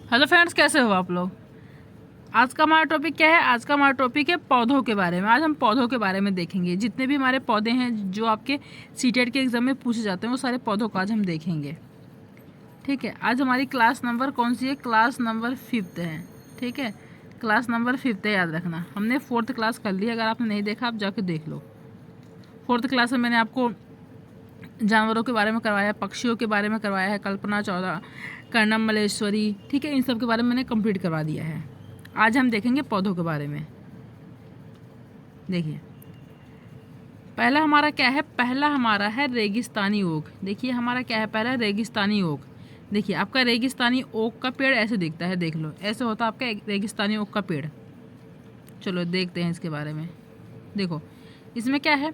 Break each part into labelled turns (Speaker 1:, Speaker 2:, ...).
Speaker 1: Hello friends, कैसे हो आप लोग। आज का हमारा टॉपिक क्या है? आज का हमारा टॉपिक है पौधों के बारे में। आज हम पौधों के बारे में देखेंगे। जितने भी हमारे पौधे हैं जो आपके सीटेट के एग्जाम में पूछे जाते हैं वो सारे पौधों को आज हम देखेंगे। ठीक है, आज हमारी क्लास नंबर कौन सी है? क्लास नंबर 5 है। ठीक है, क्लास नंबर 5 है, याद रखना। हमने 4th क्लास कर ली, अगर आपने नहीं देखा आप जाके देख लो। 4th क्लास में मैंने आपको जानवरों के बारे में करवाया है, पक्षियों के बारे में करवाया है, कल्पना चावला, कर्णम मल्लेश्वरी, ठीक है, इन सब के बारे में मैंने कंप्लीट करवा दिया है। आज हम देखेंगे पौधों के बारे में। देखिए, पहला हमारा क्या है? पहला हमारा है रेगिस्तानी ओक। देखिए हमारा क्या है? पहला रेगिस्तानी ओक। देखिए आपका रेगिस्तानी ओक का पेड़ ऐसे दिखता है, देख लो, ऐसे होता है आपका रेगिस्तानी ओक का पेड़। चलो देखते हैं इसके बारे में। देखो इसमें क्या है?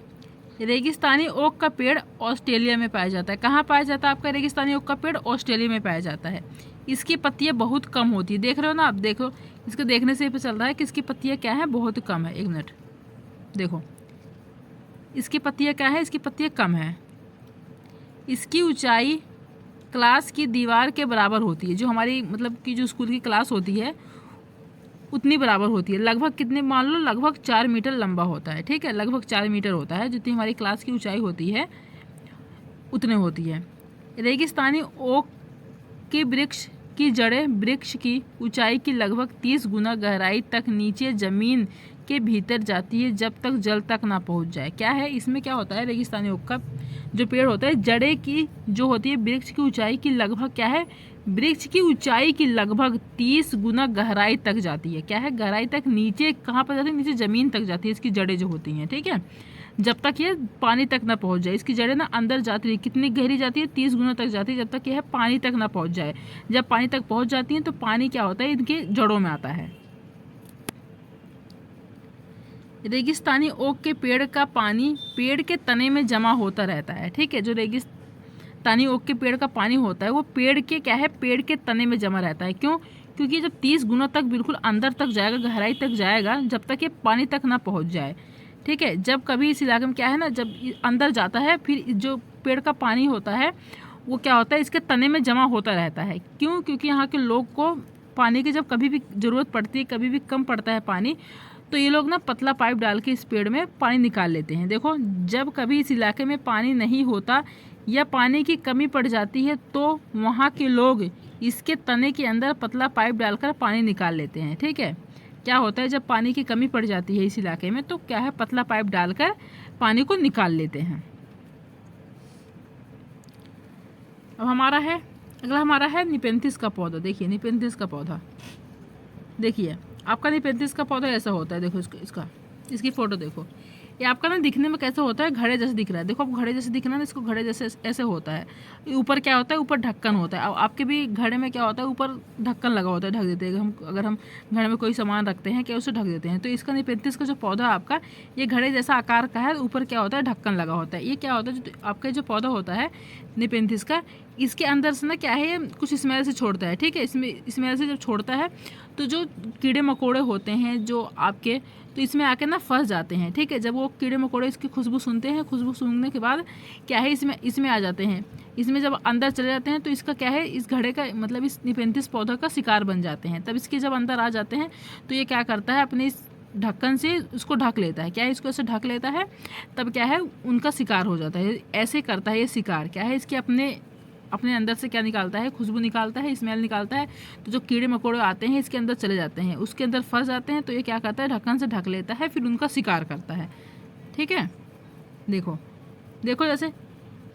Speaker 1: रेगिस्तानी ओक का पेड़ ऑस्ट्रेलिया में पाया जाता है। कहाँ पाया जाता है आपका रेगिस्तानी ओक का पेड़? ऑस्ट्रेलिया में पाया जाता है। इसकी पत्तियां बहुत कम होती है, देख रहे हो ना आप। देखो इसको देखने से ही पता चल रहा है कि इसकी पत्तियां क्या है, बहुत कम है। एक मिनट देखो, इसकी पत्तियां क्या है? इसकी पत्तियां कम है। इसकी ऊंचाई क्लास की दीवार के बराबर होती है। जो हमारी मतलब कि जो स्कूल की क्लास होती है उतनी बराबर होती है। लगभग कितने, मान लो लगभग 4 मीटर लंबा होता है। ठीक है, लगभग 4 मीटर होता है। जितनी हमारी क्लास की ऊंचाई होती है उतने होती है। रेगिस्तानी ओक के वृक्ष की जड़ें वृक्ष की ऊंचाई की लगभग 30 गुना गहराई तक नीचे जमीन के भीतर जाती है जब तक जल तक ना पहुंच जाए। क्या है इसमें? क्या होता है? रेगिस्तानी ओक का जो पेड़ होता है, जड़ें की जो होती है वृक्ष की ऊंचाई की लगभग क्या है? वृक्ष की ऊंचाई की लगभग 30 गुना गहराई तक जाती है। क्या है? गहराई तक। नीचे कहाँ पर जाती है? नीचे जमीन तक जाती है इसकी जड़ें जो होती हैं। ठीक है, जब तक ये पानी तक ना पहुंच जाए। इसकी जड़ें ना अंदर जाती है। कितनी गहरी जाती है? 30 गुना तक जाती है, जब तक यह पानी तक ना पहुंच जाए। जब पानी तक पहुंच जाती है तो पानी क्या होता है? इनके जड़ों में आता है। रेगिस्तानी ओक के पेड़ का पानी पेड़ के तने में जमा होता रहता है। ठीक है, जो रेगिस्तानी ओक के पेड़ का पानी होता है वो पेड़ के क्या है? पेड़ के तने में जमा रहता है। क्यों? क्योंकि जब 30 गुना तक बिल्कुल अंदर तक जाएगा, गहराई तक जाएगा, जब तक ये पानी तक ना पहुंच जाए। ठीक है, जब कभी इस इलाके में क्या है ना, जब अंदर जाता है फिर जो पेड़ का पानी होता है वो क्या होता है? इसके तने में जमा होता रहता है। क्यों? क्योंकि यहाँ के लोग को पानी की जब कभी भी ज़रूरत पड़ती है, कभी भी कम पड़ता है पानी, तो ये लोग ना पतला पाइप डाल के इस पेड़ में पानी निकाल लेते हैं। देखो, जब कभी इस इलाके में पानी नहीं होता या पानी की कमी पड़ जाती है तो वहाँ के लोग इसके तने के अंदर पतला पाइप डालकर पानी निकाल लेते हैं। ठीक है, क्या होता है जब पानी की कमी पड़ जाती है इस इलाके में तो क्या है? पतला पाइप डालकर पानी को निकाल लेते हैं। अब हमारा है अगला, हमारा है निपेंथिस का पौधा। देखिए निपेंथिस का पौधा, देखिए आपका निपेंथिस का पौधा ऐसा होता है। देखो इसकी फोटो देखो। ये आपका ना दिखने में कैसा होता है? घड़े जैसे दिख रहा है। देखो अब घड़े जैसे दिख रहा है ना, इसको घड़े जैसे ऐसे होता है। ऊपर क्या होता है? ऊपर ढक्कन होता है। अब आपके भी घड़े में क्या होता है? ऊपर ढक्कन लगा होता है, ढक देते हैं। अगर हम घड़े में कोई सामान रखते हैं क्या, उसे ढक देते हैं। तो इसका निपेंथिस का जो पौधा आपका, ये घड़े जैसा आकार का है। ऊपर क्या होता है? ढक्कन लगा होता है। ये क्या होता है? जो आपका जो पौधा होता है निपेंथिस का, इसके अंदर से ना क्या है, ये कुछ स्मेल से छोड़ता है। ठीक है, इसमें स्मेल से जब छोड़ता है तो जो कीड़े मकोड़े होते हैं जो आपके, तो इसमें आके ना फंस जाते हैं। ठीक है, जब वो कीड़े मकोड़े इसकी खुशबू सुनते हैं, खुशबू सूंघने के बाद क्या है, इसमें आ जाते हैं। इसमें जब अंदर चले जाते हैं तो इसका क्या है? इस घड़े का मतलब इस निपेंथिस पौधा का शिकार बन जाते हैं। तब इसके जब अंदर आ जाते हैं तो ये क्या करता है? अपने इस ढक्कन से उसको ढक लेता है। क्या है? इसको ऐसे ढक लेता है, तब क्या है? उनका शिकार हो जाता है। ऐसे करता है ये शिकार। क्या है? इसके अपने अंदर से क्या निकालता है? खुशबू निकालता है, स्मेल निकालता है। तो जो कीड़े मकोड़े आते हैं इसके अंदर चले जाते हैं, उसके अंदर फंस जाते हैं। तो ये क्या करता है? ढक्कन से ढक लेता है, फिर उनका शिकार करता है। ठीक है, देखो जैसे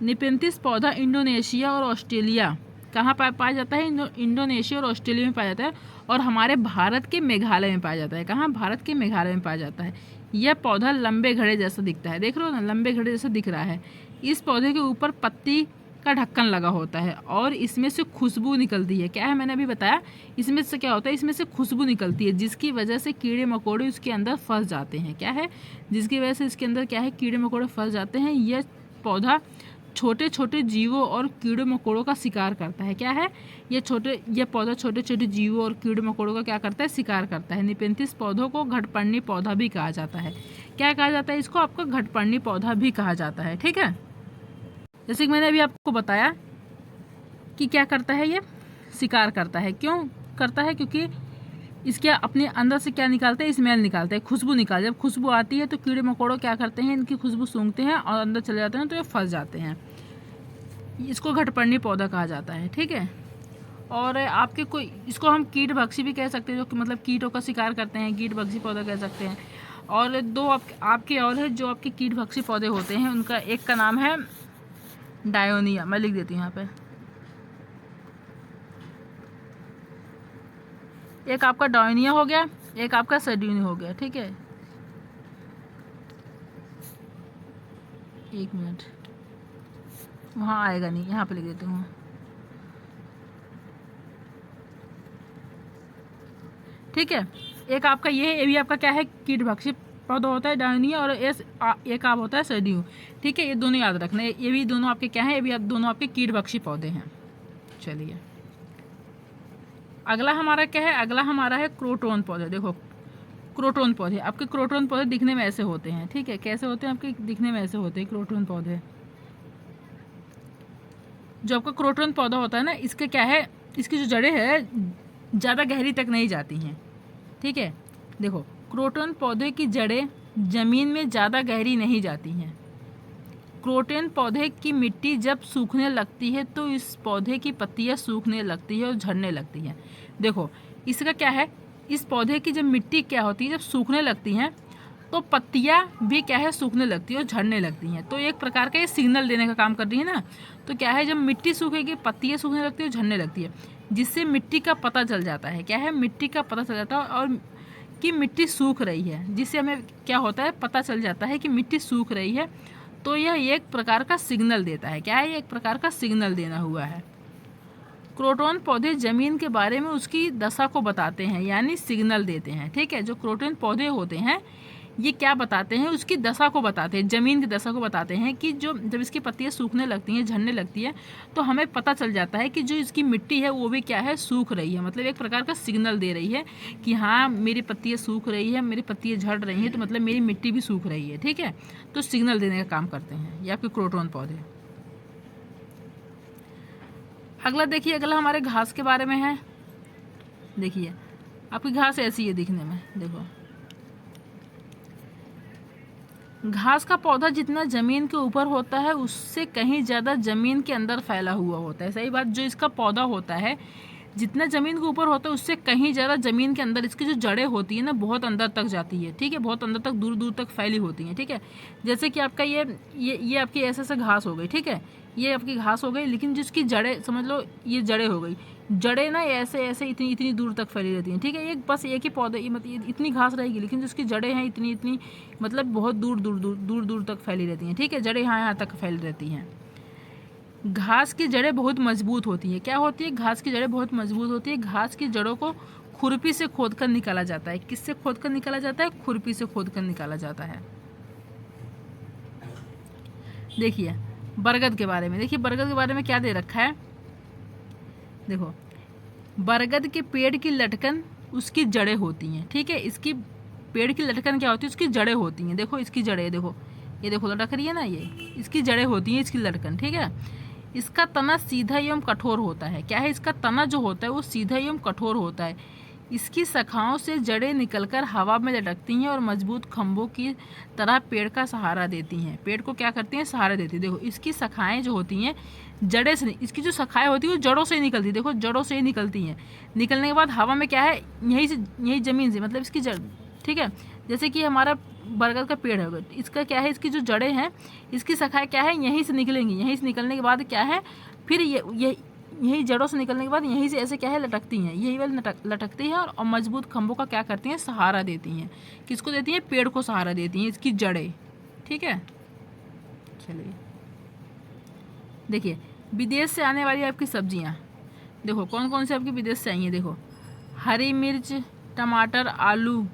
Speaker 1: निपेंथिस पौधा इंडोनेशिया और ऑस्ट्रेलिया, कहाँ पाया जाता है? इंडोनेशिया और ऑस्ट्रेलिया में पाया जाता है। और हमारे भारत के मेघालय में पाया जाता है। कहाँ? भारत के मेघालय में पाया जाता है। यह पौधा लंबे घड़े जैसा दिखता है। देख रहे हो ना, लंबे घड़े जैसा दिख रहा है। इस पौधे के ऊपर पत्ती का ढक्कन लगा होता है और इसमें से खुशबू निकलती है। क्या है? मैंने अभी बताया, इसमें से क्या होता है? इसमें से खुशबू निकलती है, जिसकी वजह से कीड़े मकोड़े उसके अंदर फंस जाते हैं। क्या है? जिसकी वजह से इसके अंदर क्या है? कीड़े मकोड़े फंस जाते हैं। यह पौधा छोटे छोटे जीवों और कीड़े मकोड़ों का शिकार करता है। क्या है? यह पौधा छोटे छोटे जीवों और कीड़े मकोड़ों का क्या करता है? शिकार करता है। निपेंथिस पौधों को घटपर्णी पौधा भी कहा जाता है। क्या कहा जाता है इसको? आपका घटपर्णी पौधा भी कहा जाता है। ठीक है, जैसे कि मैंने अभी आपको बताया कि क्या करता है? ये शिकार करता है। क्यों? करता है क्योंकि इसके अपने अंदर से क्या निकालते हैं, स्मेल निकालते हैं, खुशबू निकालते हैं। जब खुशबू आती है तो कीड़े मकोड़ों क्या करते हैं, इनकी खुशबू सूंघते हैं और अंदर चले जाते हैं तो ये फंस जाते हैं। इसको घटपर्णी पौधा कहा जाता है, ठीक है। और आपके कोई, इसको हम कीट भक्षी भी कह सकते हैं, जो कि मतलब कीटों का शिकार करते हैं, कीट भक्षी पौधा कह सकते हैं। और दो आपके और है जो आपके कीट भक्षी पौधे होते हैं, उनका एक का नाम है डायोनिया, मैं लिख देती हूँ यहाँ पे। एक आपका डायोनिया हो गया, एक आपका सेड्यूनिया हो गया, ठीक है। एक मिनट, वहाँ आएगा नहीं, यहाँ पे लिख देती हूँ, ठीक है। एक आपका ये भी आपका क्या है, कीट भक्षी पौधा होता है डायोनिया, और एक आप होता है सेड्यू, ठीक है। ये दोनों याद रखना, ये भी दोनों आपके क्या है, ये भी दोनों आपके कीट भक्षी पौधे हैं। चलिए अगला हमारा क्या है, अगला हमारा है क्रोटोन पौधे। देखो क्रोटोन पौधे, आपके क्रोटोन पौधे दिखने में ऐसे होते हैं, ठीक है। कैसे होते हैं आपके, दिखने में ऐसे होते हैं क्रोटोन पौधे। जो आपका क्रोटोन पौधा होता है ना, इसके क्या है, इसकी जो जड़ें हैं ज़्यादा गहरी तक नहीं जाती हैं, ठीक है। देखो क्रोटोन पौधे की जड़ें ज़मीन में ज़्यादा गहरी नहीं जाती हैं। क्रोटोन पौधे की मिट्टी जब सूखने लगती है तो इस पौधे की पत्तियां सूखने लगती है और झड़ने लगती हैं। देखो इसका क्या है, इस पौधे की जब मिट्टी क्या होती है, जब सूखने लगती हैं तो पत्तियां भी क्या है, सूखने लगती है और झड़ने लगती हैं। तो एक प्रकार का ये सिग्नल देने का काम कर रही है ना। तो क्या है, जब मिट्टी सूखेगी पत्तियां सूखने लगती है और झड़ने लगती है, जिससे मिट्टी का पता चल जाता है। क्या है, मिट्टी का पता चल जाता है और कि मिट्टी सूख रही है, जिससे हमें क्या होता है, पता चल जाता है कि मिट्टी सूख रही है। तो यह एक प्रकार का सिग्नल देता है। क्या है, ये एक प्रकार का सिग्नल देना हुआ है। क्रोटोन पौधे जमीन के बारे में उसकी दशा को बताते हैं, यानी सिग्नल देते हैं, ठीक है। जो क्रोटोन पौधे होते हैं ये क्या बताते हैं, उसकी दशा को बताते हैं, ज़मीन की दशा को बताते हैं कि जो जब इसकी पत्तियां सूखने लगती हैं, झड़ने लगती है, तो हमें पता चल जाता है कि जो इसकी मिट्टी है वो भी क्या है, सूख रही है। मतलब एक प्रकार का सिग्नल दे रही है कि हाँ मेरी पत्तियां सूख रही है, मेरी पत्तियां झड़ रही हैं, तो मतलब मेरी मिट्टी भी सूख रही है, ठीक है। तो सिग्नल देने का काम करते हैं ये आपके क्रोटोन पौधे। अगला देखिए, अगला हमारे घास के बारे में है। देखिए आपकी घास ऐसी है दिखने में। देखो घास का पौधा जितना जमीन के ऊपर होता है उससे कहीं ज़्यादा जमीन के अंदर फैला हुआ होता है। सही बात, जो इसका पौधा होता है जितना ज़मीन के ऊपर होता है उससे कहीं ज़्यादा ज़मीन के अंदर इसकी जो जड़ें होती है ना, बहुत अंदर तक जाती है, ठीक है। बहुत अंदर तक, दूर दूर तक फैली होती हैं, ठीक है। जैसे कि आपका ये आपकी ऐसे घास हो गई, ठीक है। ये आपकी घास हो गई, लेकिन जिसकी जड़ें, समझ लो ये जड़ें हो गई, जड़ें ना ऐसे ऐसे इतनी दूर तक फैली रहती हैं, ठीक है। ये बस एक ही पौधे, मतलब इतनी घास रहेगी, लेकिन जिसकी जड़ें हैं इतनी मतलब बहुत दूर तक फैली रहती हैं, ठीक है। जड़ें यहाँ तक फैल रहती हैं। घास की जड़ें बहुत मजबूत होती हैं। क्या होती है, घास की जड़ें बहुत मजबूत होती है। घास की जड़ों को खुरपी से खोदकर निकाला जाता है। किससे खोदकर निकाला जाता है, खुरपी से खोदकर निकाला जाता है। देखिए बरगद के बारे में, देखिए बरगद के बारे में क्या दे रखा है। देखो बरगद के पेड़ की लटकन उसकी जड़ें होती हैं, ठीक है। इसकी पेड़ की लटकन क्या होती है, उसकी जड़ें होती हैं। देखो इसकी जड़ें, देखो ये देखो लटक रही है ना, ये इसकी जड़ें होती हैं, इसकी लटकन, ठीक है। इसका तना सीधा एवं कठोर होता है। क्या है, इसका तना जो होता है वो सीधा एवं कठोर होता है। इसकी शाखाओं से जड़ें निकलकर हवा में लटकती हैं और मजबूत खंभों की तरह पेड़ का सहारा देती हैं। पेड़ को क्या करती हैं, सहारा देती है। देखो इसकी शाखाएं जो होती हैं जड़ें से, इसकी जो शाखाएं होती हैं वो जड़ों से ही निकलती है। देखो जड़ों से ही निकलती हैं, निकलने के बाद हवा में क्या है, यही ज़मीन से, मतलब इसकी जड़, ठीक है। जैसे कि हमारा बरगद का पेड़ है, इसका क्या है, इसकी जो जड़ें हैं, इसकी शाखाएं क्या है, यहीं से निकलेंगी। यहीं से निकलने के बाद क्या है, फिर यही जड़ों से निकलने के बाद यहीं से ऐसे क्या है, लटकती हैं। यही वाली लटकती है और मजबूत खंभों का क्या करती हैं, सहारा देती हैं। किसको देती हैं, पेड़ को सहारा देती हैं, इसकी जड़ें, ठीक है। चलिए देखिए विदेश से आने वाली आपकी सब्जियां, देखो कौन कौन सी आपकी विदेश से आई हैं। देखो हरी मिर्च, टमाटर, आलू।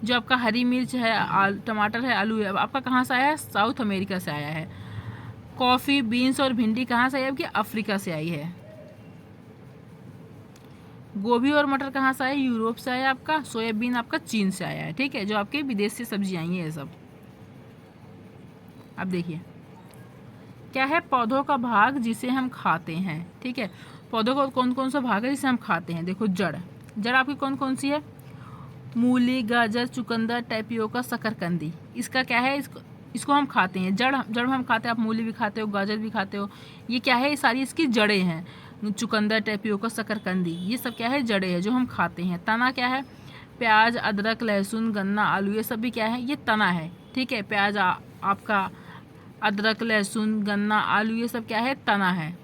Speaker 1: जो आपका हरी मिर्च है, टमाटर है, आलू है, आपका कहाँ से आया है, साउथ अमेरिका से आया है। कॉफ़ी, बीन्स और भिंडी कहाँ से आई है, आपकी अफ्रीका से आई है। गोभी और मटर कहाँ से आया, यूरोप से आया। आपका सोयाबीन आपका चीन से आया है, ठीक है। जो आपके विदेश से सब्जी आई हैं ये सब। अब देखिए क्या है, पौधों का भाग जिसे हम खाते हैं, ठीक है। पौधों का कौन कौन सा भाग है जिसे हम खाते हैं। देखो जड़, जड़ आपकी कौन कौन सी है? मूली, गाजर, चुकंदर, टैपियोका, शकरकंदी। इसका क्या है? इसको हम खाते हैं, जड़ हम खाते हैं। आप मूली भी खाते हो, गाजर भी खाते हो। ये क्या है? ये सारी इसकी जड़ें हैं। चुकंदर, टैपियोका, शकरकंदी, ये सब क्या है? जड़ें हैं जो हम खाते हैं। तना क्या है? प्याज, अदरक, लहसुन, गन्ना, आलू, ये सब भी क्या है? ये तना है। ठीक है, प्याज आपका, अदरक, लहसुन, गन्ना, आलू, ये सब क्या है? तना है।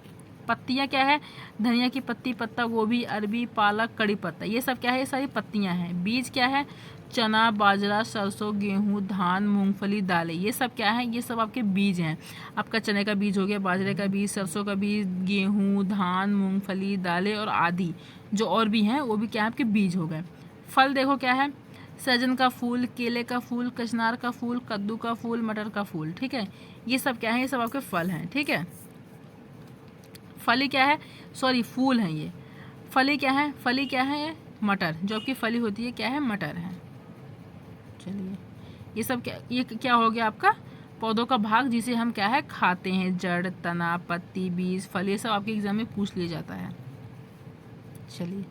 Speaker 1: पत्तियां क्या है? धनिया की पत्ती, पत्ता गोभी, अरबी, पालक, कड़ी पत्ता, ये सब क्या है? ये सारी पत्तियां हैं। बीज क्या है? चना, बाजरा, सरसों, गेहूं, धान, मूंगफली, दालें, ये सब क्या है? ये सब आपके बीज हैं। आपका चने का बीज हो गया, बाजरे का बीज, सरसों का बीज, गेहूं, धान, मूंगफली, दालें और आदि जो और भी हैं वो भी क्या है? आपके बीज हो गए। फल देखो क्या है? सहजन का फूल, केले का फूल, कचनार का फूल, कद्दू का फूल, मटर का फूल। ठीक है, ये सब क्या है? ये सब आपके फल हैं। ठीक है, फली क्या है? सॉरी, फूल हैं ये। फली क्या है? फली क्या है? ये मटर, जो आपकी फली होती है क्या है? मटर है। चलिए, ये सब क्या, ये क्या हो गया आपका? पौधों का भाग जिसे हम क्या है? खाते हैं। जड़, तना, पत्ती, बीज, फल, ये सब आपके एग्जाम में पूछ लिया जाता है। चलिए,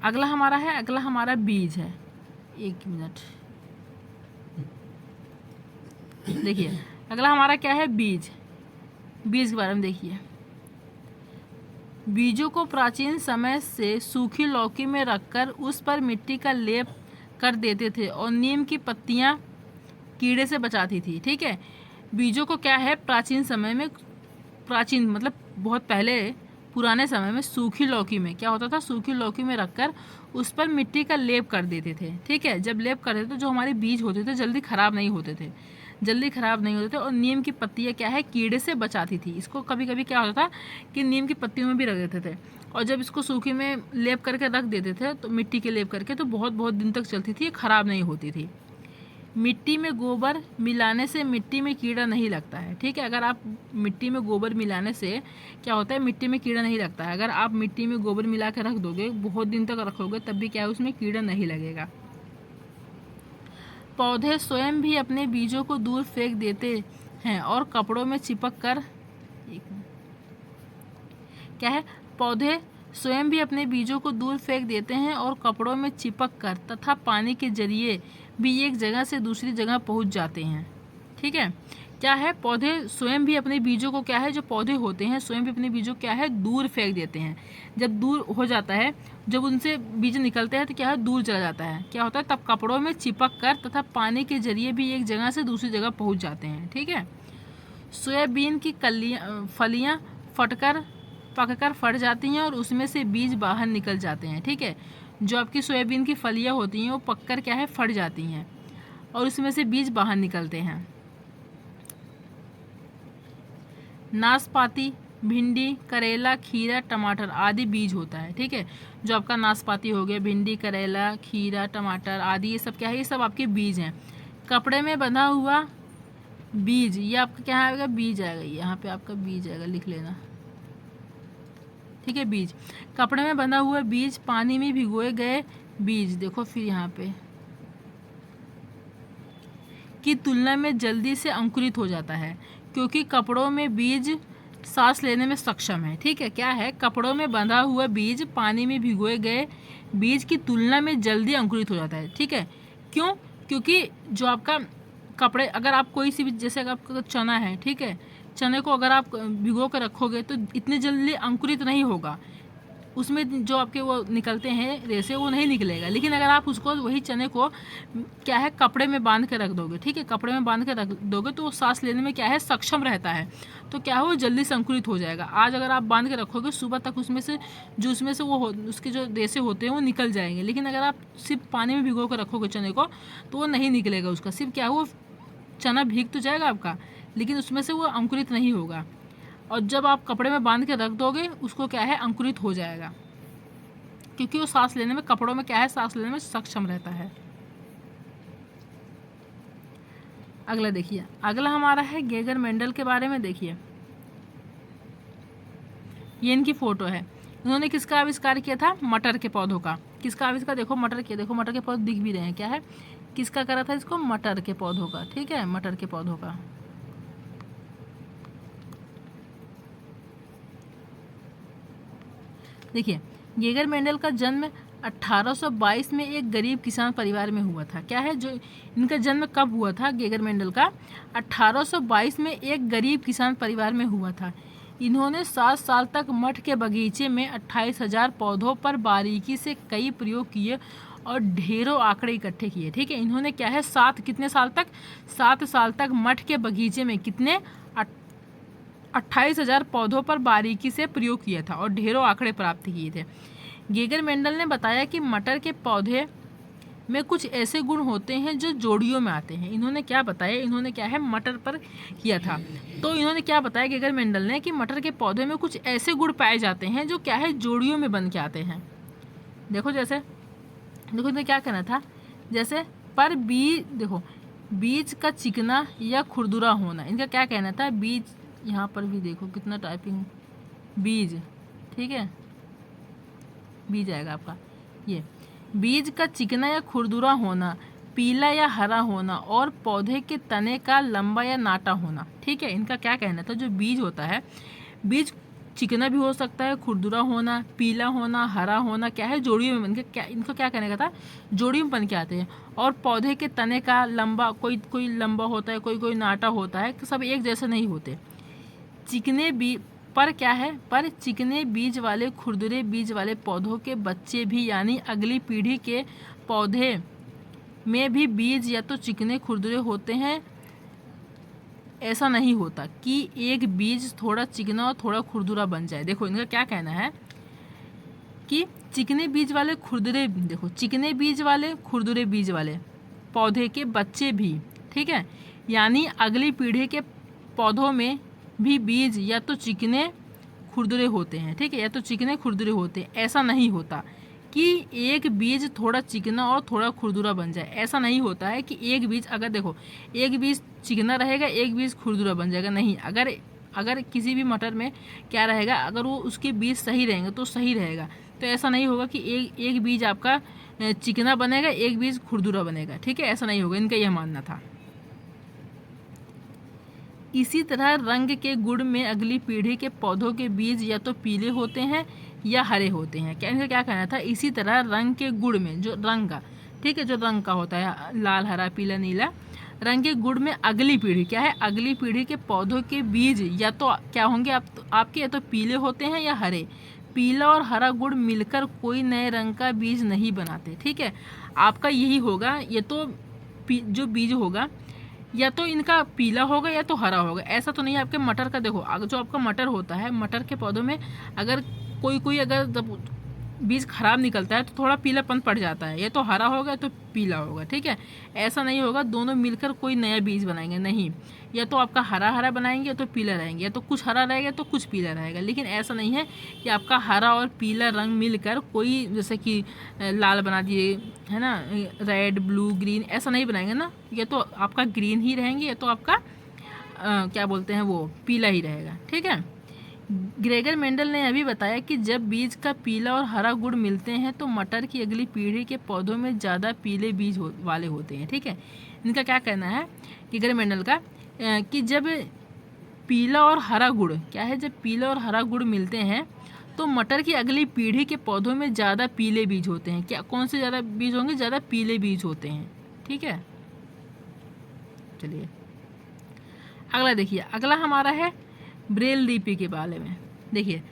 Speaker 1: अगला हमारा बीज है। एक मिनट, देखिए अगला हमारा क्या है? बीज। बीज के बारे में देखिए। बीजों को प्राचीन समय से सूखी लौकी में रखकर उस पर मिट्टी का लेप कर देते थे और नीम की पत्तियां कीड़े से बचाती थी। ठीक है, बीजों को क्या है? प्राचीन समय में, प्राचीन मतलब बहुत पहले, पुराने समय में सूखी लौकी में क्या होता था? सूखी लौकी में रखकर उस पर मिट्टी का लेप कर देते थे। ठीक है, जब लेप करते थे तो जो हमारे बीज होते थे जल्दी खराब नहीं होते थे, और नीम की पत्तियाँ क्या है? कीड़े से बचाती थी। इसको कभी कभी क्या होता था कि नीम की पत्तियों में भी रख देते थे, और जब इसको सूखी में लेप करके रख देते थे तो मिट्टी के लेप करके, तो बहुत बहुत दिन तक चलती थी, ये खराब नहीं होती थी। मिट्टी में गोबर मिलाने से मिट्टी में कीड़ा नहीं लगता है। ठीक है, अगर आप मिट्टी में गोबर मिलाने से क्या होता है? मिट्टी में कीड़ा नहीं लगता है। अगर आप मिट्टी में गोबर मिला के रख दोगे, बहुत दिन तक रखोगे, तब भी क्या है? उसमें कीड़ा नहीं लगेगा। पौधे स्वयं भी अपने बीजों को दूर फेंक देते हैं और कपड़ों में चिपक कर, क्या है? पौधे स्वयं भी अपने बीजों को दूर फेंक देते हैं और कपड़ों में चिपक कर तथा पानी के जरिए भी एक जगह से दूसरी जगह पहुंच जाते हैं। ठीक है, क्या है? पौधे स्वयं भी अपने बीजों को क्या है? जो पौधे होते हैं स्वयं भी अपने बीजों क्या है? दूर फेंक देते हैं। जब दूर हो जाता है, जब उनसे बीज निकलते हैं तो क्या है? दूर चला जाता है। क्या होता है? तब कपड़ों में चिपक कर तथा पानी के जरिए भी एक जगह से दूसरी जगह पहुँच जाते हैं। ठीक है, सोयाबीन की फलियाँ पककर फट जाती हैं और उसमें से बीज बाहर निकल जाते हैं। ठीक है, जो आपकी सोयाबीन की फलियाँ होती हैं वो पककर क्या है? फट जाती हैं और उसमें से बीज बाहर निकलते हैं। नाशपाती, भिंडी, करेला, खीरा, टमाटर आदि बीज होता है। ठीक है, जो आपका नाशपाती हो गया, भिंडी, करेला, खीरा, टमाटर आदि, ये सब क्या है? ये सब आपके बीज हैं। कपड़े में बंधा हुआ बीज, ये आपका क्या आएगा? बीज आएगा। यहाँ पे आपका बीज आएगा, लिख लेना। ठीक है, बीज। कपड़े में बंधा हुआ बीज, पानी में भिगोए गए बीज, देखो फिर यहाँ पे, की तुलना में जल्दी से अंकुरित हो जाता है क्योंकि कपड़ों में बीज सांस लेने में सक्षम है। ठीक है, क्या है? कपड़ों में बंधा हुआ बीज पानी में भिगोए गए बीज की तुलना में जल्दी अंकुरित हो जाता है। ठीक है, क्यों? क्योंकि जो आपका कपड़े, अगर आप कोई सी भी, जैसे अगर आपका चना है, ठीक है, चने को अगर आप भिगो कर रखोगे तो इतनी जल्दी अंकुरित नहीं होगा, उसमें जो आपके वो निकलते हैं रेसे, वो नहीं निकलेगा। लेकिन अगर आप उसको, वही चने को क्या है? कपड़े में बांध के रख दोगे, ठीक है, कपड़े में बांध के रख दोगे तो वो सांस लेने में क्या है? सक्षम रहता है, तो क्या हो? जल्दी से अंकुरित हो जाएगा। आज अगर आप बांध के रखोगे, सुबह तक उसमें से उसके जो रेसे होते हैं वो निकल जाएंगे। लेकिन अगर आप सिर्फ पानी में भिगो कर रखोगे चने को, तो वो नहीं निकलेगा उसका, सिर्फ क्या, वो चना भीग तो जाएगा आपका, लेकिन उसमें से वो अंकुरित नहीं होगा। और जब आप कपड़े में बांध के रख दोगे, उसको क्या है? अंकुरित हो जाएगा, क्योंकि वो सांस लेने में, कपड़ों में क्या है? सांस लेने में सक्षम रहता है। अगला देखिए, अगला हमारा है गेगर मेंडल के बारे में। देखिए, ये इनकी फोटो है। इन्होंने किसका आविष्कार किया था? मटर के पौधों का। किसका आविष्कार? देखो मटर के, देखो मटर के पौधे दिख भी रहे हैं, क्या है? किसका करा था इसको? मटर के पौधों का। ठीक है, मटर के पौधों का। देखिए, गेगर मेंडल का जन्म 1822 में एक गरीब किसान परिवार में हुआ था। क्या है जो इनका जन्म कब हुआ था? गेगर मेंडल का 1822 में एक गरीब किसान परिवार में हुआ था। इन्होंने 7 साल तक मठ के बगीचे में 28,000 पौधों पर बारीकी से कई प्रयोग किए और ढेरों आंकड़े इकट्ठे किए। ठीक है, इन्होंने क्या है 7 साल तक मठ के बगीचे में कितने 28,000 पौधों पर बारीकी से प्रयोग किया था और ढेरों आंकड़े प्राप्त किए थे। गेगर मेंडल ने बताया कि मटर के पौधे में कुछ ऐसे गुण होते हैं जो जोड़ियों में आते हैं। इन्होंने क्या बताया? इन्होंने क्या है मटर पर किया था, तो इन्होंने क्या बताया गेगर मेंडल ने कि मटर के पौधे में कुछ ऐसे गुण पाए जाते हैं जो क्या है जोड़ियों में बन के आते हैं। देखो इन्हें क्या कहना था, जैसे पर बीज का चिकना या खुरदुरा होना, इनका क्या कहना था? बीज, यहाँ पर भी देखो कितना टाइपिंग, बीज, ठीक है, बीज आएगा आपका, ये बीज का चिकना या खुरदुरा होना, पीला या हरा होना और पौधे के तने का लंबा या नाटा होना। ठीक है, इनका क्या कहना था? जो बीज होता है, बीज चिकना भी हो सकता है, खुरदुरा होना, पीला होना, हरा होना, क्या है जोड़ियों में बनके, क्या इनको क्या कहने का था? जोड़ियों में बन के आते हैं। और पौधे के तने का लंबा, कोई लंबा होता है, कोई नाटा होता है, सब एक जैसे नहीं होते। चिकने बीज वाले खुरदुरे बीज वाले पौधों के बच्चे भी, यानी अगली पीढ़ी के पौधे में भी बीज या तो चिकने खुरदुरे होते हैं। ऐसा नहीं होता कि एक बीज थोड़ा चिकना और थोड़ा खुरदुरा बन जाए। देखो इनका क्या कहना है कि चिकने बीज वाले खुरदुरे बीज वाले पौधे के बच्चे भी, ठीक है, यानी अगली पीढ़ी के पौधों में भी बीज या तो चिकने खुरदुरे होते हैं। ठीक है, या तो चिकने खुरदुरे होते हैं। ऐसा नहीं होता कि एक बीज थोड़ा चिकना और थोड़ा खुरदुरा बन जाए। ऐसा नहीं होता है कि एक बीज, अगर देखो एक बीज चिकना रहेगा, एक बीज खुरदुरा बन जाएगा, नहीं। अगर किसी भी मटर में क्या रहेगा, अगर वो उसके बीज सही रहेंगे तो सही रहेगा। तो ऐसा नहीं होगा कि एक बीज आपका चिकना बनेगा, एक बीज खुरदुरा बनेगा। ठीक है, ऐसा नहीं होगा, इनका यह मानना था। इसी तरह रंग के गुण में अगली पीढ़ी के पौधों के बीज या तो पीले होते हैं या हरे होते हैं। इनका क्या कहना था? इसी तरह रंग के गुण में, जो रंग का, ठीक है, जो रंग का होता है लाल, हरा, पीला, नीला, रंग के गुण में अगली पीढ़ी, क्या है, अगली पीढ़ी के पौधों के बीज या तो क्या होंगे आपके, या तो पीले होते हैं या हरे। पीला और हरा गुण मिलकर कोई नए रंग का बीज नहीं बनाते। ठीक है, आपका यही होगा, ये तो जो बीज होगा या तो इनका पीला होगा या तो हरा होगा। ऐसा तो नहीं है आपके मटर का। देखो जो आपका मटर होता है, मटर के पौधों में अगर कोई अगर जब बीज खराब निकलता है तो थोड़ा पीलापन पड़ जाता है, या तो हरा होगा तो पीला होगा। ठीक है, ऐसा नहीं होगा दोनों मिलकर कोई नया बीज बनाएंगे, नहीं। या तो आपका हरा हरा बनाएंगे या तो पीला रहेंगे, या तो कुछ हरा रहेगा तो कुछ पीला रहेगा। लेकिन ऐसा नहीं है कि आपका हरा और पीला रंग मिलकर कोई, जैसे कि लाल बना दिए, है ना, रेड, ब्लू, ग्रीन, ऐसा नहीं बनाएंगे ना। या तो आपका ग्रीन ही रहेंगे या तो आपका क्या बोलते हैं वो पीला ही रहेगा। ठीक है, ग्रेगर मेंडल ने यह भी बताया कि जब बीज का पीला और हरा गुण मिलते हैं तो मटर की अगली पीढ़ी के पौधों में ज़्यादा पीले बीज वाले होते हैं। ठीक है, इनका क्या कहना है ग्रेगर मेंडल का कि जब पीला और हरा गुण, क्या है, जब पीला और हरा गुण मिलते हैं तो मटर की अगली पीढ़ी के पौधों में ज़्यादा पीले बीज होते हैं। क्या, कौन से ज़्यादा बीज होंगे? ज़्यादा पीले बीज होते हैं। ठीक है, चलिए अगला देखिए। अगला हमारा है ब्रेल लिपि के बारे में। देखिए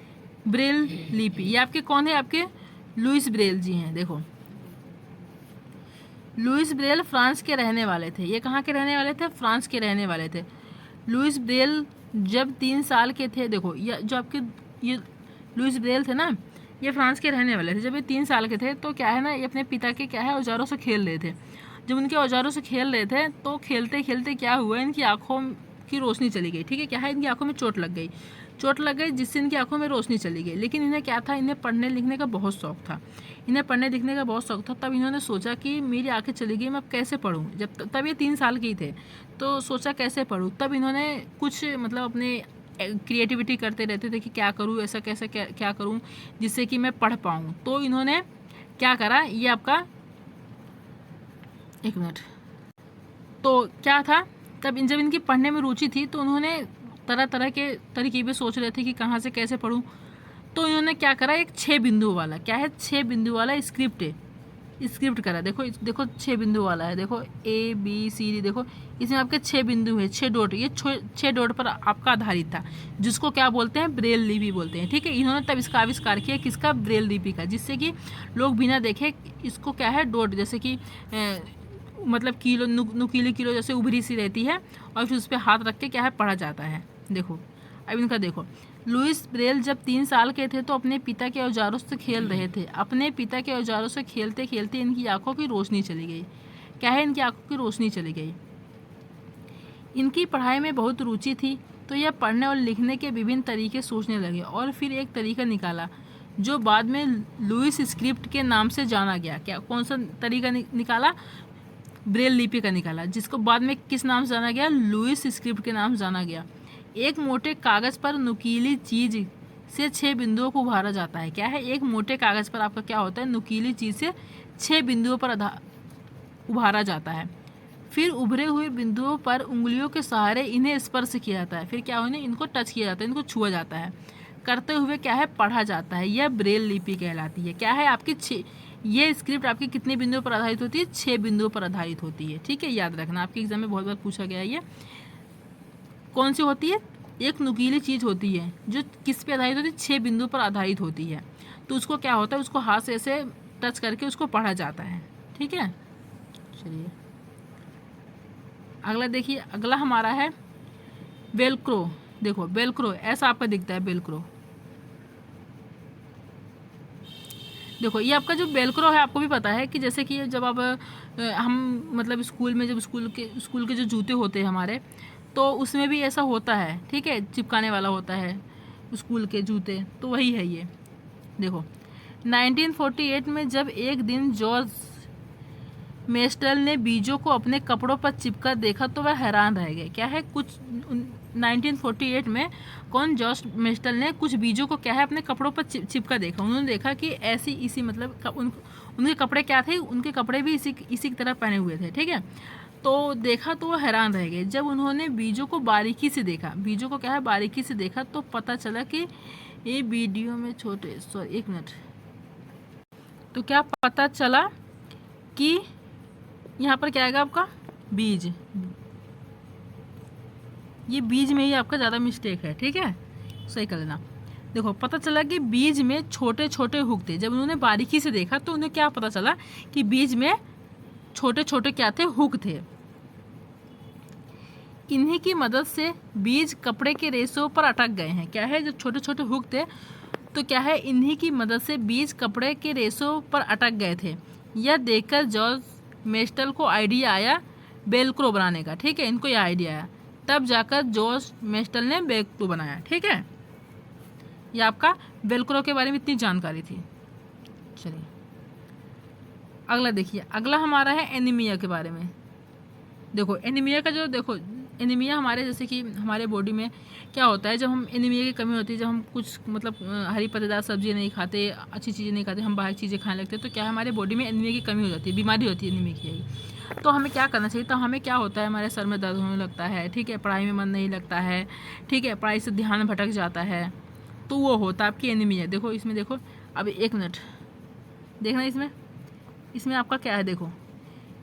Speaker 1: ब्रेल लिपि, ये आपके कौन है? आपके लुइस ब्रेल जी हैं। देखो लुइस ब्रेल फ्रांस के रहने वाले थे। ये कहाँ के रहने वाले थे? फ्रांस के रहने वाले थे। लुइस ब्रेल जब 3 साल के थे, देखो ये जो आपके ये लुइस ब्रेल थे ना, ये फ्रांस के रहने वाले थे। जब ये 3 साल के थे तो क्या है ना, ये अपने पिता के क्या है औजारों से खेल रहे थे। जब उनके औजारों से खेल रहे थे तो खेलते खेलते क्या हुआ, इनकी आँखों की रोशनी चली गई। ठीक है, क्या है, इनकी आंखों में चोट लग गई जिससे इनकी आंखों में रोशनी चली गई। लेकिन इन्हें क्या था, इन्हें पढ़ने लिखने का बहुत शौक था। तब इन्होंने सोचा कि मेरी आंखें चली गई, मैं अब कैसे पढ़ूँ। तब ये 3 साल की थे तो सोचा कैसे पढ़ूँ। तब इन्होंने कुछ मतलब अपने क्रिएटिविटी करते रहते थे कि क्या करूँ, ऐसा कैसे क्या करूँ जिससे कि मैं पढ़ पाऊँ। तो इन्होंने क्या करा, ये आपका 1 मिनट, तो क्या था, तब जब इनकी पढ़ने में रुचि थी तो उन्होंने तरह तरह के तरीके भी सोच रहे थे कि कहाँ से कैसे पढूं। तो इन्होंने क्या करा, एक 6 बिंदु वाला, क्या है 6 बिंदु वाला स्क्रिप्ट है, स्क्रिप्ट करा। देखो देखो 6 बिंदु वाला है, देखो ABCD, देखो इसमें आपके 6 बिंदु है, 6 डॉट, ये 6 डॉट पर आपका आधारित था, जिसको क्या बोलते हैं, ब्रेल लिपि बोलते हैं। ठीक है, इन्होंने तब इसका आविष्कार किया, किसका, ब्रेल लिपि का, जिससे कि लोग बिना देखे इसको क्या है डॉट, जैसे कि मतलब किलो नुकीली किलो जैसे उभरी सी रहती है, और फिर उस पर हाथ रख के क्या है पढ़ा जाता है। देखो अब इनका देखो, लुइस ब्रेल जब 3 साल के थे तो अपने पिता के औजारों से खेल रहे थे। अपने पिता के औजारों से खेलते खेलते इनकी आंखों की रोशनी चली गई। क्या है, इनकी आंखों की रोशनी चली गई। इनकी पढ़ाई में बहुत रुचि थी, तो यह पढ़ने और लिखने के विभिन्न तरीके सोचने लगे और फिर एक तरीका निकाला जो बाद में लुइस स्क्रिप्ट के नाम से जाना गया। क्या, कौन सा तरीका निकाला, ब्रेल लिपि का निकाला, जिसको बाद में किस नाम से जाना गया, लुइस स्क्रिप्ट के नाम से जाना गया। एक मोटे कागज़ पर नुकीली चीज़ से 6 बिंदुओं को उभारा जाता है। क्या है, एक मोटे कागज़ पर आपका क्या होता है, नुकीली चीज़ से 6 बिंदुओं पर उभारा जाता है। फिर उभरे हुए बिंदुओं पर उंगलियों के सहारे इन्हें स्पर्श किया जाता है। फिर क्या होने, इनको टच किया जाता है, इनको छुआ जाता है, करते हुए क्या है पढ़ा जाता है। यह ब्रेल लिपि कहलाती है। क्या है, आपकी ये स्क्रिप्ट आपकी कितने बिंदुओं पर आधारित होती है, 6 बिंदुओं पर आधारित होती है। ठीक है, याद रखना, आपके एग्जाम में बहुत बार पूछा गया है। ये कौन सी होती है, एक नुकीली चीज़ होती है जो किस पे आधारित होती है, 6 बिंदु पर आधारित होती है। तो उसको क्या होता है, उसको हाथ से ऐसे टच करके उसको पढ़ा जाता है। ठीक है, चलिए अगला देखिए, अगला हमारा है वेलक्रो। देखो वेलक्रो ऐसा आपका दिखता है, वेलक्रो। देखो ये आपका जो वेलक्रो है, आपको भी पता है कि जैसे कि जब आप हम मतलब स्कूल में जब स्कूल के जो जूते होते हैं हमारे, तो उसमें भी ऐसा होता है। ठीक है, चिपकाने वाला होता है स्कूल के जूते, तो वही है ये। देखो 1948 में जब एक दिन जॉर्ज मेस्टल ने बीजों को अपने कपड़ों पर चिपका देखा तो वह हैरान रह गए। क्या है, कुछ 1948 में कौन, जॉर्ज मेस्टल ने कुछ बीजों को क्या है अपने कपड़ों पर चिपका देखा। उन्होंने देखा कि ऐसी इसी मतलब उनके कपड़े क्या थे, उनके कपड़े भी इसी की तरह पहने हुए थे। ठीक है, तो देखा तो वो हैरान रह गए। जब उन्होंने बीजों को बारीकी से देखा, बीजों को क्या है बारीकी से देखा, तो पता चला कि ये वीडियो में छोटे, सॉरी एक मिनट, तो क्या पता चला कि यहाँ पर क्या आएगा आपका, बीज। ये बीज में ही आपका ज़्यादा मिस्टेक है। ठीक है, सही कर लेना। देखो पता चला कि बीज में छोटे छोटे हुक थे। जब उन्होंने बारीकी से देखा तो उन्हें क्या पता चला कि बीज में छोटे छोटे क्या थे, हुक थे। इन्हीं की मदद से बीज कपड़े के रेशों पर अटक गए हैं। क्या है, जो छोटे छोटे हुक थे, तो क्या है, इन्हीं की मदद से बीज कपड़े के रेशों पर अटक गए थे। यह देखकर जॉर्ज मेस्टल को आइडिया आया वेलक्रो बनाने का। ठीक है, इनको यह आइडिया आया, तब जाकर जॉर्ज मेस्टल ने वेलक्रो बनाया। ठीक है, यह आपका वेलक्रो के बारे में इतनी जानकारी थी। चलिए अगला देखिए, अगला हमारा है एनीमिया के बारे में। देखो एनीमिया का जो, देखो एनीमिया हमारे जैसे कि हमारे बॉडी में क्या होता है, जब हम एनीमिया की कमी होती है, जब हम कुछ मतलब हरी पत्तेदार सब्जी नहीं खाते, अच्छी चीज़ें नहीं खाते, हम बाहर चीज़ें खाने लगते हैं, तो क्या है हमारे बॉडी में एनीमिया की कमी हो जाती है, बीमारी होती है एनीमिया की। तो हमें क्या करना चाहिए, तो हमें क्या होता है, हमारे सर में दर्द होने लगता है। ठीक है, पढ़ाई में मन नहीं लगता है। ठीक है, पढ़ाई से ध्यान भटक जाता है, तो वो होता है आपकी एनीमिया। देखो इसमें, देखो अब एक मिनट देखना, इसमें आपका क्या है, देखो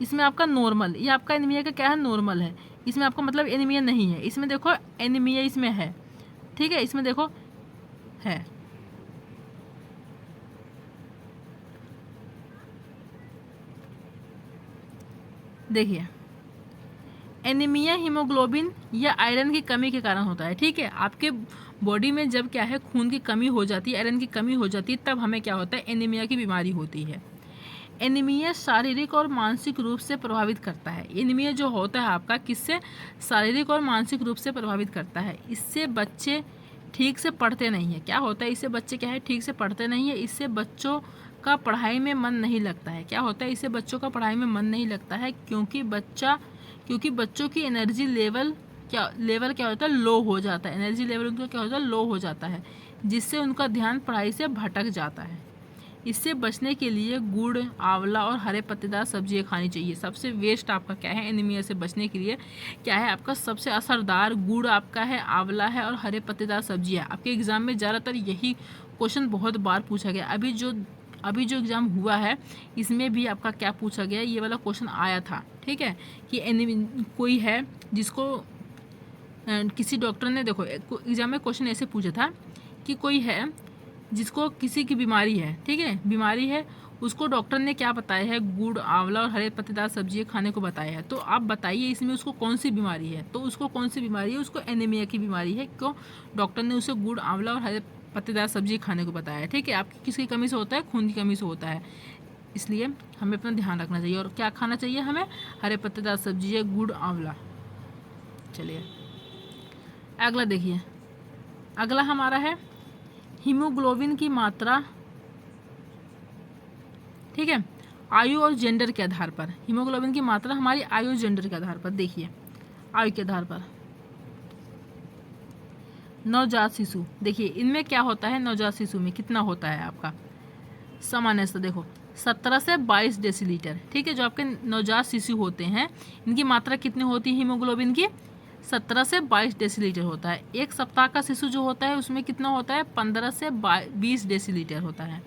Speaker 1: इसमें आपका नॉर्मल, ये आपका एनीमिया का क्या है, नॉर्मल है। इसमें आपका मतलब एनीमिया नहीं है। इसमें देखो एनीमिया इसमें है। ठीक है, इसमें देखो है। देखिए एनीमिया हीमोग्लोबिन या आयरन की कमी के कारण होता है। ठीक है, आपके बॉडी में जब क्या है खून की कमी हो जाती है, आयरन की कमी हो जाती है, तब हमें क्या होता है, एनीमिया की बीमारी होती है। एनीमिया शारीरिक और मानसिक रूप से प्रभावित करता है। एनीमिया जो होता है आपका किससे, शारीरिक और मानसिक रूप से प्रभावित करता है। इससे बच्चे ठीक से पढ़ते नहीं है। क्या होता है, इससे बच्चे क्या है ठीक से पढ़ते नहीं है। इससे बच्चों का पढ़ाई में मन नहीं लगता है। क्या होता है, इससे बच्चों का पढ़ाई में मन नहीं लगता है, क्योंकि बच्चों की एनर्जी लेवल क्या होता है, लो हो जाता है। एनर्जी लेवल उनका क्या होता है, लो हो जाता है, जिससे उनका ध्यान पढ़ाई से भटक जाता है। इससे बचने के लिए गुड़, आंवला और हरे पत्तेदार सब्जियां खानी चाहिए। सबसे वेस्ट आपका क्या है, एनीमिया से बचने के लिए क्या है आपका सबसे असरदार, गुड़ आपका है, आंवला है और हरे पत्तेदार सब्जियां। आपके एग्जाम में ज़्यादातर यही क्वेश्चन बहुत बार पूछा गया। अभी जो एग्ज़ाम हुआ है इसमें भी आपका क्या पूछा गया, ये वाला क्वेश्चन आया था, ठीक है, कि कोई है जिसको किसी डॉक्टर ने, देखो एग्ज़ाम में क्वेश्चन ऐसे पूछा था कि कोई है जिसको किसी की बीमारी है, ठीक है, बीमारी है, उसको डॉक्टर ने क्या बताया है, गुड़, आंवला और हरे पत्तेदार सब्जियां खाने को बताया है। तो आप बताइए इसमें उसको कौन सी बीमारी है। तो उसको कौन सी बीमारी है, उसको एनीमिया की बीमारी है। क्यों? डॉक्टर ने उसे गुड़, आंवला और हरे पत्तेदार सब्जी खाने को बताया है, ठीक है। आपकी किसकी कमी से होता है? खून की कमी से होता है, इसलिए हमें अपना ध्यान रखना चाहिए। और क्या खाना चाहिए हमें? हरे पत्तेदार सब्जी, गुड़, आंवला। चलिए अगला देखिए, अगला हमारा है हीमोग्लोबिन की मात्रा, ठीक है, आयु और जेंडर के आधार पर। हीमोग्लोबिन की मात्रा हमारी आयु और जेंडर के आधार पर। देखिए आयु के आधार पर नवजात शिशु, देखिए इनमें क्या होता है, नवजात शिशु में कितना होता है आपका सामान्य से, देखो 17 से 22 डेसीलीटर, ठीक है। जो आपके नवजात शिशु होते हैं इनकी मात्रा कितनी होती है हीमोग्लोबिन की? 17 से 22 डेसीलीटर होता है। एक सप्ताह का शिशु जो होता है उसमें कितना होता है? 15 से 20 डेसीलीटर होता है।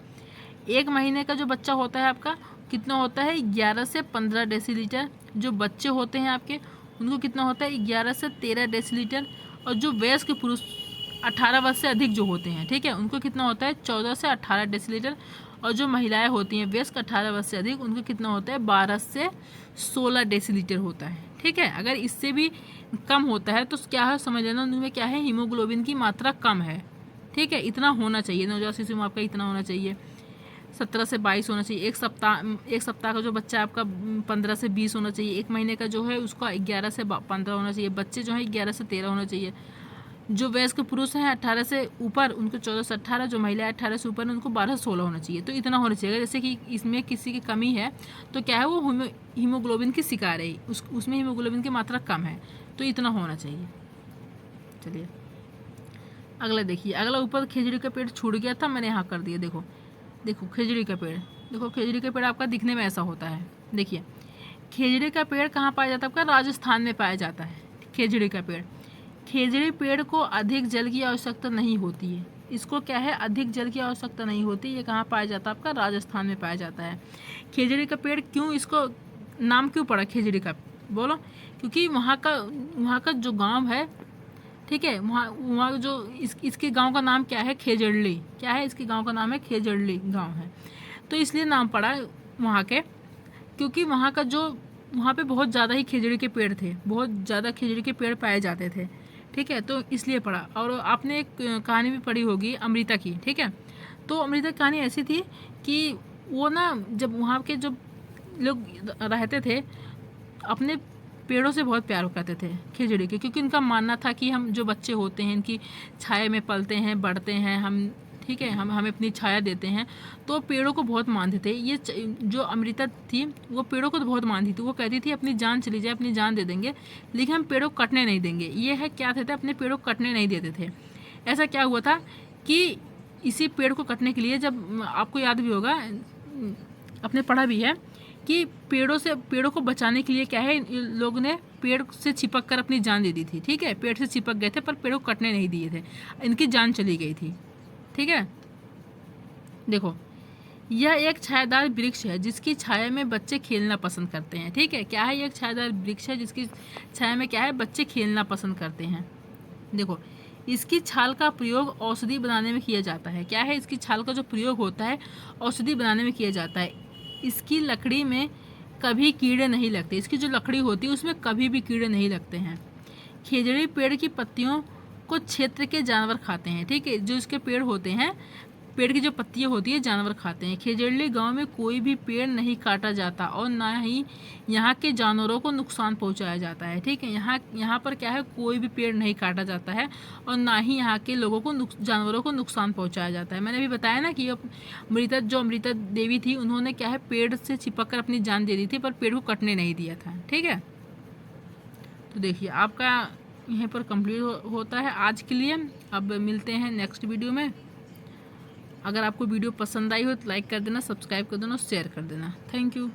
Speaker 1: एक महीने का जो बच्चा होता है आपका कितना होता है? 11 से 15 डेसीलीटर। जो बच्चे होते हैं आपके उनको कितना होता है? 11 से 13 डेसीलीटर। और जो वयस्क पुरुष 18 वर्ष से अधिक जो होते हैं, ठीक है, उनको कितना होता है? 14 से 18 डेसीलीटर। और जो महिलाएं होती हैं वयस्क 18 वर्ष से अधिक, उनको कितना होता है? 12 से 16 डेसीलीटर होता है, ठीक है। अगर इससे भी कम होता है तो क्या है, समझ लेना उनमें क्या है, हीमोग्लोबिन की मात्रा कम है, ठीक है। इतना होना चाहिए नवजात शिशु में आपका, इतना होना चाहिए, 17 से 22 होना चाहिए। एक सप्ताह का जो बच्चा है आपका 15 से 20 होना चाहिए। एक महीने का जो है उसका 11 से 15 होना चाहिए। बच्चे जो है 11 से 13 होना चाहिए। जो वयस्क पुरुष हैं 18 से ऊपर उनको 14 से 18, जो महिलाएं 18 से ऊपर उनको 12 से 16 होना चाहिए। तो इतना होना चाहिए। जैसे कि इसमें किसी की कमी है तो क्या है, वो हीमोग्लोबिन की शिकार है, उसमें हीमोग्लोबिन की मात्रा कम है, तो इतना होना चाहिए। चलिए अगला देखिए, अगला ऊपर खिचड़ी का पेड़ छूट गया था, मैंने यहाँ कर दिया। देखो खिचड़ी का पेड़, देखो खिचड़ी का पेड़ आपका दिखने में ऐसा होता है। देखिए खिचड़ी का पेड़ कहाँ पाया जाता है आपका? राजस्थान में पाया जाता है खिचड़ी का पेड़। खिचड़ी पेड़ को अधिक जल की आवश्यकता नहीं होती है। इसको क्या है, अधिक जल की आवश्यकता नहीं होती। ये कहाँ पाया जाता है आपका? राजस्थान में पाया जाता है खिचड़ी का पेड़। क्यों इसको नाम क्यों पड़ा खिचड़ी का? बोलो। क्योंकि वहाँ का जो गांव है, ठीक है, वहाँ जो इसके गांव का नाम क्या है? खेजड़ली। क्या है इसके गांव का नाम है? खेजड़ली गांव है। तो इसलिए नाम पड़ा वहाँ के, क्योंकि वहाँ पे बहुत ज़्यादा ही खिचड़ी के पेड़ थे, बहुत ज़्यादा खिचड़ी के पेड़ पाए जाते थे, ठीक है, तो इसलिए पड़ा। और आपने एक कहानी भी पढ़ी होगी अमृता की, ठीक है। तो अमृता की कहानी ऐसी थी कि वो ना, जब वहाँ के जो लोग रहते थे अपने पेड़ों से बहुत प्यार करते थे खिचड़ी के, क्योंकि उनका मानना था कि हम जो बच्चे होते हैं इनकी छाया में पलते हैं, बढ़ते हैं हम, ठीक है, हम हमें अपनी छाया देते हैं। तो पेड़ों को बहुत मानते थे। ये जो अमृता थी वो पेड़ों को तो बहुत मानती थी। वो कहती थी अपनी जान चली जाए अपनी जान दे देंगे, लेकिन हम पेड़ों को कटने नहीं देंगे। ये है क्या थे, अपने पेड़ों को कटने नहीं देते थे। ऐसा क्या हुआ था कि इसी पेड़ को कटने के लिए, जब आपको याद भी होगा, अपने पढ़ा भी है कि पेड़ों को बचाने के लिए क्या है, लोग ने पेड़ से चिपक कर अपनी जान दे दी थी, ठीक है। पेड़ से चिपक गए थे पर पेड़ों को कटने नहीं दिए थे, इनकी जान चली गई थी, ठीक है। देखो यह एक छायादार वृक्ष है जिसकी छाया में बच्चे खेलना पसंद करते हैं, ठीक है। क्या है, ये एक छायादार वृक्ष है जिसकी छाया में क्या है, बच्चे खेलना पसंद करते हैं। देखो इसकी छाल का प्रयोग औषधि बनाने में किया जाता है। क्या है, इसकी छाल का जो प्रयोग होता है औषधि बनाने में किया जाता है। इसकी लकड़ी में कभी कीड़े नहीं लगते। इसकी जो लकड़ी होती है उसमें कभी भी कीड़े नहीं लगते हैं। खिजड़ी पेड़ की पत्तियों को क्षेत्र के जानवर खाते हैं, ठीक है। जो इसके पेड़ होते हैं, पेड़ की जो पत्तियां होती है जानवर खाते हैं। खेजड़ली गांव में कोई भी पेड़ नहीं काटा जाता और ना ही यहाँ के जानवरों को नुकसान पहुँचाया जाता है, ठीक है। यहाँ पर क्या है, कोई भी पेड़ नहीं काटा जाता है और ना ही यहाँ के लोगों को जानवरों को नुकसान पहुँचाया जाता है। मैंने अभी बताया ना कि अमृता देवी थी, उन्होंने क्या है, पेड़ से चिपक कर अपनी जान दे दी थी पर पेड़ को कटने नहीं दिया था, ठीक है। तो देखिए आपका यहाँ पर कंप्लीट होता है आज के लिए। अब मिलते हैं नेक्स्ट वीडियो में। अगर आपको वीडियो पसंद आई हो तो लाइक कर देना, सब्सक्राइब कर देना, शेयर कर देना। Thank you.